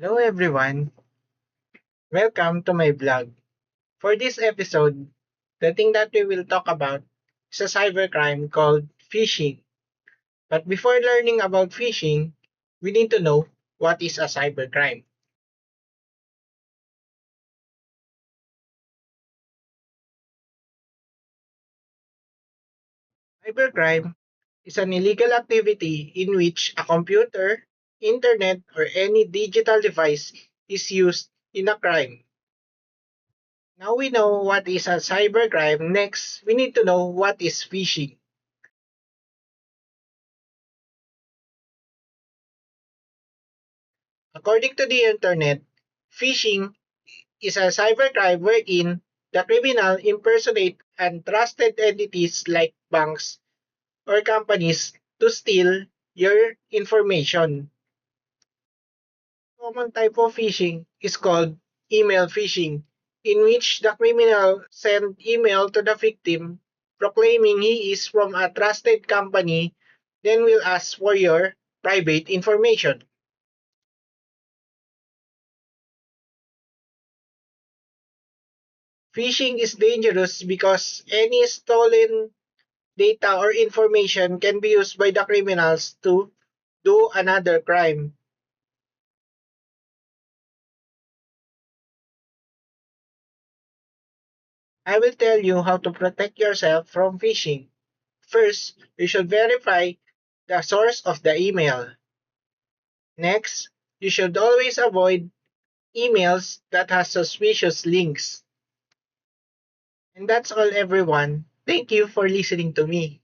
Hello everyone, welcome to my blog. For this episode, the thing that we will talk about is a cybercrime called phishing. But before learning about phishing, we need to know what is a cybercrime. Cybercrime is an illegal activity in which a computer, internet, or any digital device is used in a crime. Now we know what is a cybercrime, next we need to know what is phishing. According to the internet, phishing is a cybercrime wherein the criminal impersonate untrusted entities like banks or companies to steal your information. Common type of phishing is called email phishing, in which the criminal send email to the victim proclaiming he is from a trusted company, then will ask for your private information. Phishing is dangerous because any stolen data or information can be used by the criminals to do another crime. I will tell you how to protect yourself from phishing. First, you should verify the source of the email. Next, you should always avoid emails that has suspicious links. And that's all everyone. Thank you for listening to me.